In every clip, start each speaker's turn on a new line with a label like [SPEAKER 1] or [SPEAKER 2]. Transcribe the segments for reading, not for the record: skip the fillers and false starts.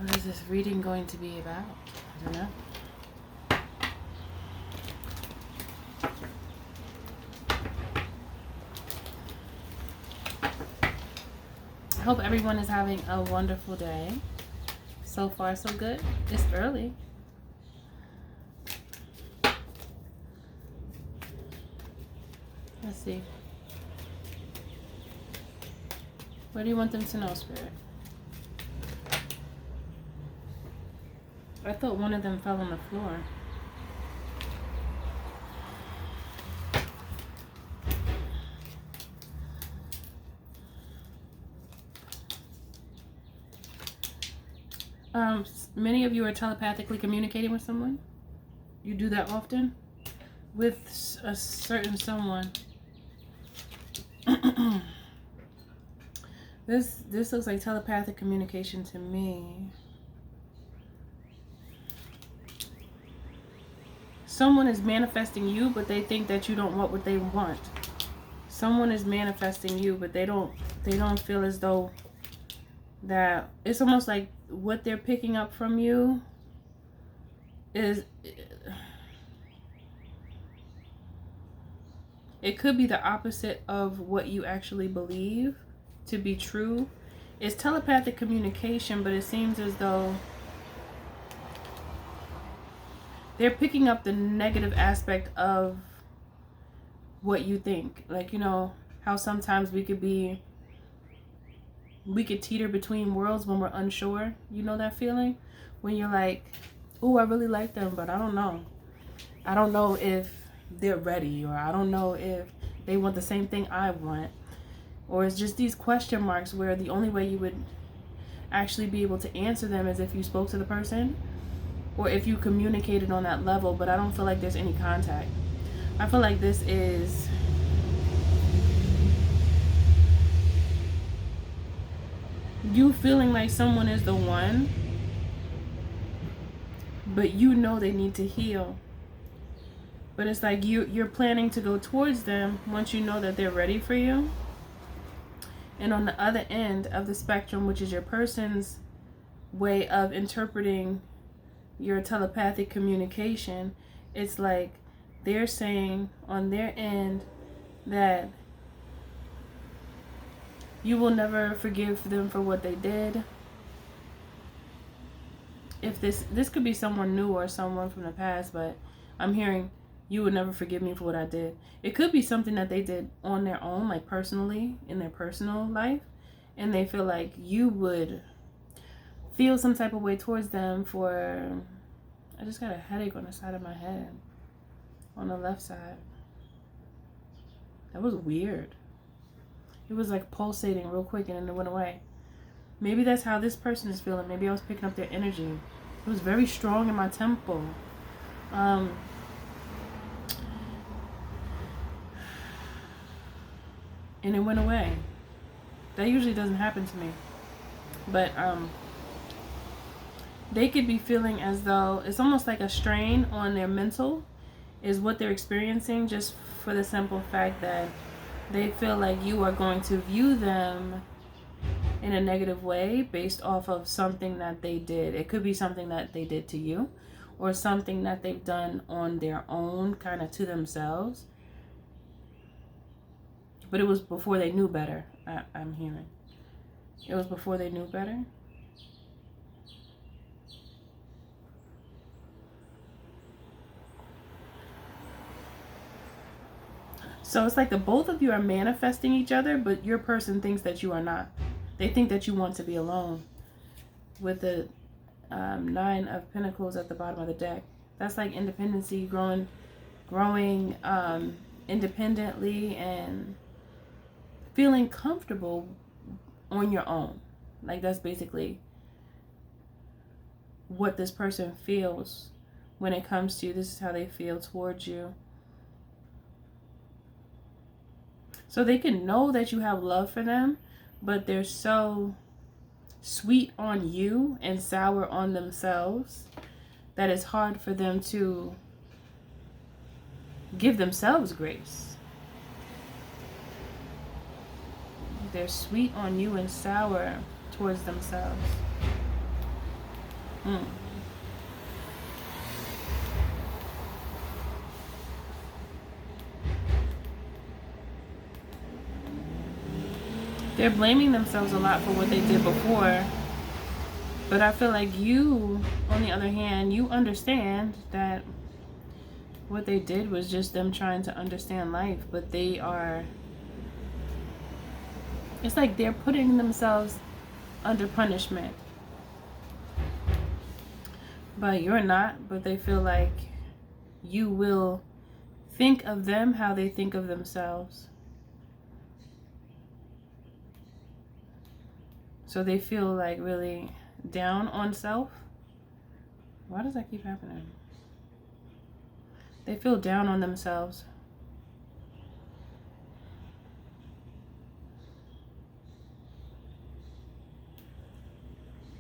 [SPEAKER 1] What is this reading going to be about? I don't know. I hope everyone is having a wonderful day. So far, so good. It's early. Let's see. What do you want them to know, Spirit? I thought one of them fell on the floor. Many of you are telepathically communicating with someone. You do that often with a certain someone. This looks like telepathic communication to me. Someone is manifesting you, but they think that you don't want what they want. Someone is manifesting you, but they don't feel as though that it's almost like what they're picking up from you is, it could be the opposite of what you actually believe to be true. It's telepathic communication, but it seems as though they're picking up the negative aspect of what you think. Like, you know, how sometimes we could teeter between worlds when we're unsure. You know that feeling? When you're like, oh, I really like them, but I don't know. I don't know if they're ready, or I don't know if they want the same thing I want. Or it's just these question marks where the only way you would actually be able to answer them is if you spoke to the person or if you communicated on that level, but I don't feel like there's any contact. I feel like this is you feeling like someone is the one, but you know they need to heal. But it's like you're planning to go towards them once you know that they're ready for you. And on the other end of the spectrum, which is your person's way of interpreting your telepathic communication, it's like they're saying on their end that you will never forgive them for what they did. If this could be someone new or someone from the past, but I'm hearing you would never forgive me for what I did. It could be something that they did on their own, like personally, in their personal life, and they feel like you would feel some type of way towards them for... I just got a headache on the side of my head, on the left side. That was weird. It was like pulsating real quick and then it went away. Maybe that's how this person is feeling. Maybe I was picking up their energy. It was very strong in my temple. And it went away. That usually doesn't happen to me. But they could be feeling as though it's almost like a strain on their mental is what they're experiencing, just for the simple fact that they feel like you are going to view them in a negative way based off of something that they did. It could be something that they did to you or something that they've done on their own, kind of to themselves. But it was before they knew better, I'm hearing. It was before they knew better. So it's like the both of you are manifesting each other, but your person thinks that you are not. They think that you want to be alone. With the 9 of Pentacles at the bottom of the deck. That's like independency, growing independently and feeling comfortable on your own. Like that's basically what this person feels when it comes to you. This is how they feel towards you. So they can know that you have love for them, but they're so sweet on you and sour on themselves that it's hard for them to give themselves grace. They're sweet on you and sour towards themselves. Mm. They're blaming themselves a lot for what they did before. But I feel like you, on the other hand, you understand that what they did was just them trying to understand life. But they are... It's like they're putting themselves under punishment. But you're not. But they feel like you will think of them how they think of themselves. So they feel like really down on self. Why does that keep happening? They feel down on themselves.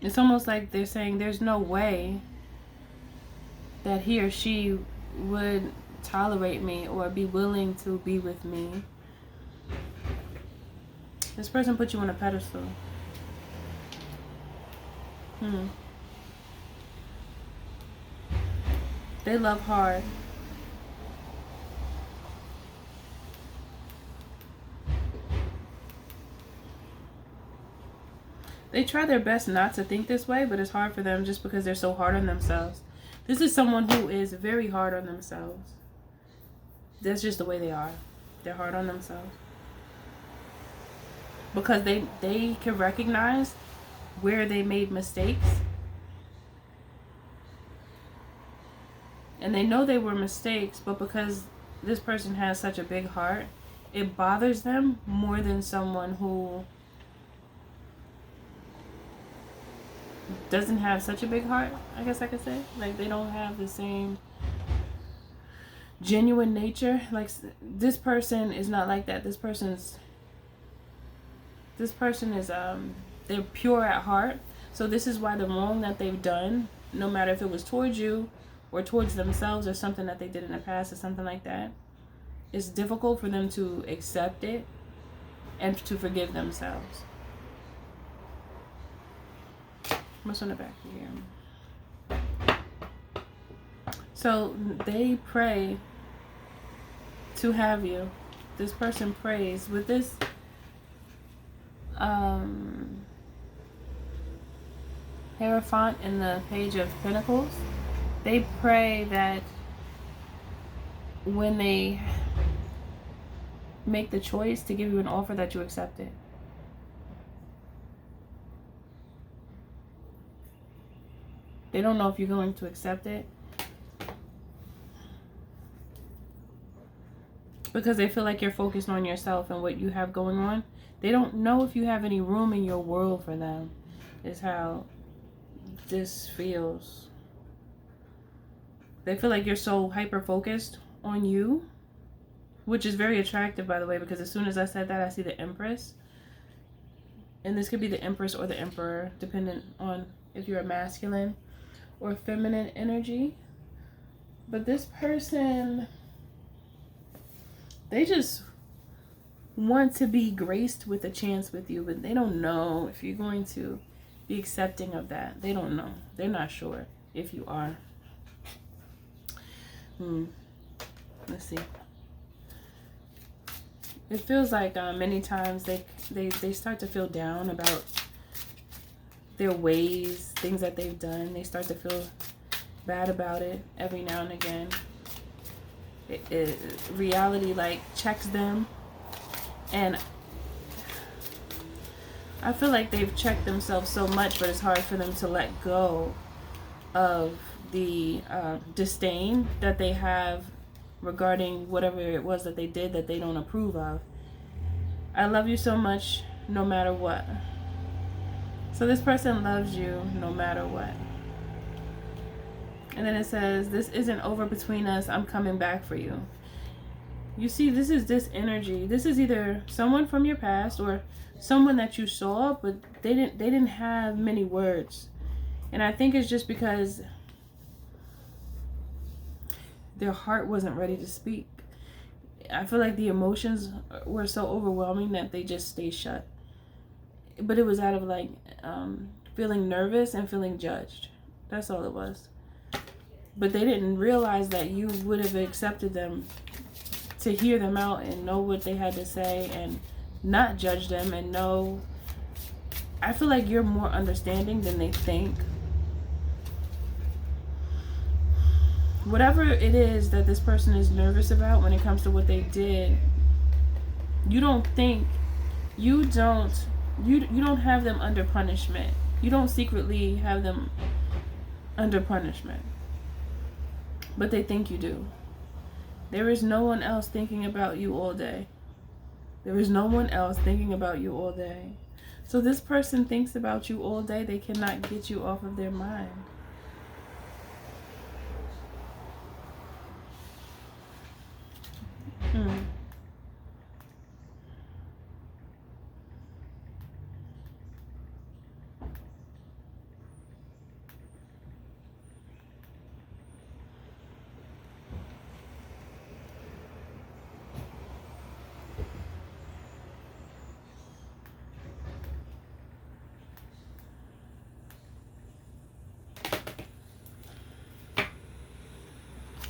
[SPEAKER 1] It's almost like they're saying there's no way that he or she would tolerate me or be willing to be with me. This person put you on a pedestal. They love hard. They try their best not to think this way, but it's hard for them just because they're so hard on themselves. This is someone who is very hard on themselves. That's just the way they are. They're hard on themselves. Because they can recognize where they made mistakes. And they know they were mistakes, but because this person has such a big heart, it bothers them more than someone who doesn't have such a big heart, I guess I could say. Like, they don't have the same genuine nature. Like, this person is not like that. This person is they're pure at heart. So this is why the wrong that they've done, no matter if it was towards you or towards themselves or something that they did in the past or something like that, it's difficult for them to accept it and to forgive themselves. What's on the back here? So they pray to have you. This person prays with this Hierophant in the Page of Pentacles. They pray that when they make the choice to give you an offer, that you accept it. They don't know if you're going to accept it because they feel like you're focused on yourself and what you have going on. They don't know if you have any room in your world for them, is how this feels. They feel like you're so hyper-focused on you, which is very attractive, by the way, because as soon as I said that, I see the Empress. And this could be the Empress or the Emperor, depending on if you're a masculine or feminine energy. But this person, they just want to be graced with a chance with you, but they don't know if you're going to be accepting of that. They don't know. They're not sure if you are. Let's see. It feels like many times they start to feel down about their ways, things that they've done. They start to feel bad about it every now and again. Reality like checks them, and I feel like they've checked themselves so much, but it's hard for them to let go of the disdain that they have regarding whatever it was that they did that they don't approve of. I love you so much no matter what. So this person loves you no matter what. And then it says, this isn't over between us. I'm coming back for you. You see, this is this energy. This is either someone from your past or someone that you saw, but they didn't have many words. And I think it's just because their heart wasn't ready to speak. I feel like the emotions were so overwhelming that they just stay shut. But it was out of like feeling nervous and feeling judged. That's all it was. But they didn't realize that you would have accepted them to hear them out and know what they had to say and not judge them and know. I feel like you're more understanding than they think. Whatever it is that this person is nervous about when it comes to what they did, you don't have them under punishment. You don't secretly have them under punishment. But they think you do. There is no one else thinking about you all day. There is no one else thinking about you all day. So this person thinks about you all day. They cannot get you off of their mind.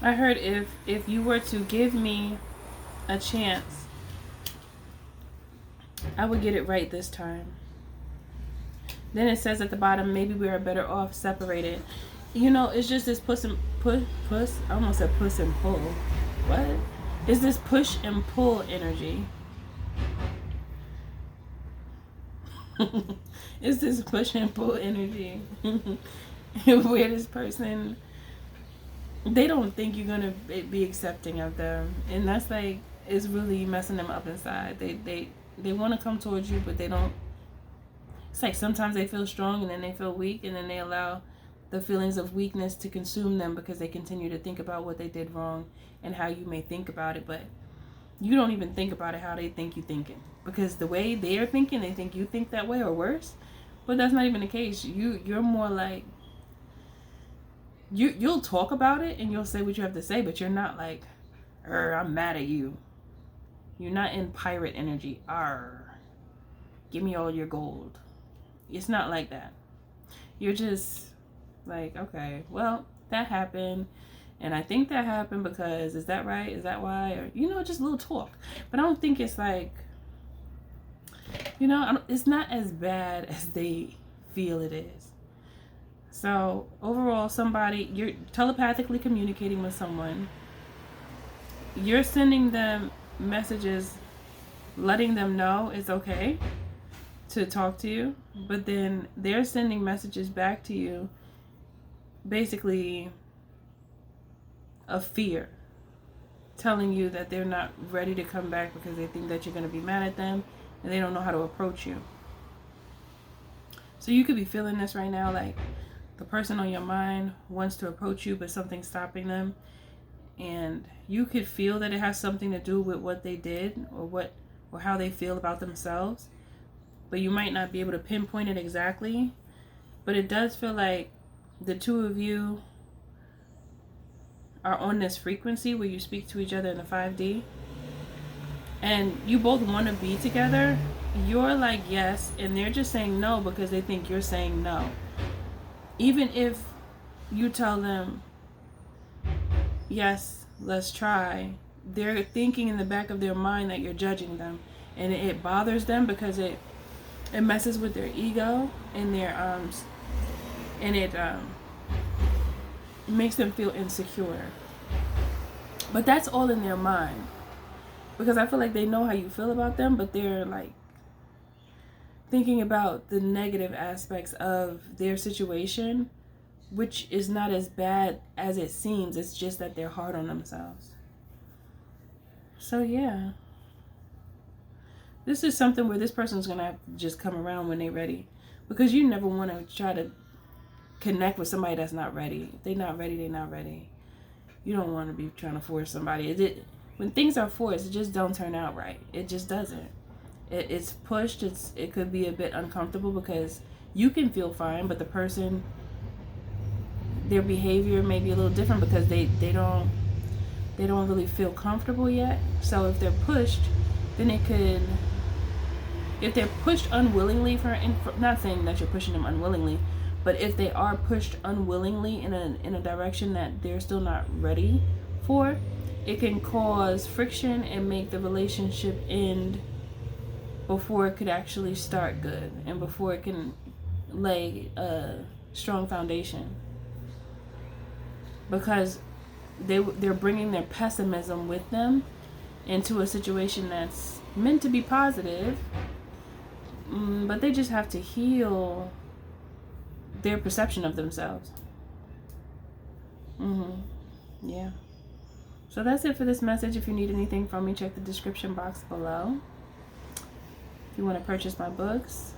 [SPEAKER 1] I heard if you were to give me a chance, I would get it right this time. Then it says at the bottom, maybe we are better off separated. You know, it's just this push. I almost said push and pull. What? It's this push and pull energy. It's this push and pull energy. Where this person, they don't think you're gonna be accepting of them, and that's like, it's really messing them up inside. They want to come towards you, but they don't. It's like sometimes they feel strong and then they feel weak, and then they allow the feelings of weakness to consume them because they continue to think about what they did wrong and how you may think about it, but you don't even think about it how they think you thinking, because the way they are thinking, they think you think that way or worse. But that's not even the case. You're more like, you'll talk about it and you'll say what you have to say, but you're not like, I'm mad at you. You're not in pirate energy. Give me all your gold. It's not like that. You're just like, okay, well, that happened, and I think that happened because, is that right? Is that why? Or, just a little talk. But I don't think it's like, it's not as bad as they feel it is. So overall, you're telepathically communicating with someone. You're sending them messages, letting them know it's okay to talk to you, but then they're sending messages back to you, basically of fear, telling you that they're not ready to come back because they think that you're going to be mad at them and they don't know how to approach you. So you could be feeling this right now, like the person on your mind wants to approach you, but something's stopping them, and you could feel that it has something to do with what they did or how they feel about themselves, but you might not be able to pinpoint it exactly. But it does feel like the two of you are on this frequency where you speak to each other in the 5D, and you both want to be together. You're like yes, and they're just saying no because they think you're saying no. Even if you tell them yes, let's try, they're thinking in the back of their mind that you're judging them, and it bothers them because it messes with their ego and their and it makes them feel insecure. But that's all in their mind, because I feel like they know how you feel about them, but they're like thinking about the negative aspects of their situation, which is not as bad as it seems. It's just that they're hard on themselves. So yeah, this is something where this person's gonna have to just come around when they're ready, because you never want to try to connect with somebody that's not ready. If they're not ready, they're not ready. You don't want to be trying to force somebody. When things are forced, it just don't turn out right. It just doesn't. It's pushed. It could be a bit uncomfortable because you can feel fine, but the person, their behavior may be a little different because they don't really feel comfortable yet. So if they're pushed, then if they're pushed unwillingly, not saying that you're pushing them unwillingly, but But if they are pushed unwillingly in a direction that they're still not ready for, it can cause friction and make the relationship end before it could actually start good and before it can lay a strong foundation. Because they're bringing their pessimism with them into a situation that's meant to be positive, but they just have to heal their perception of themselves. Yeah. So that's it for this message. If you need anything from me, check the description box below. If you want to purchase my books,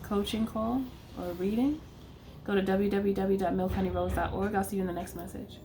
[SPEAKER 1] coaching call, or reading, go to www.MNHONEYROSE.org. I'll see you in the next message.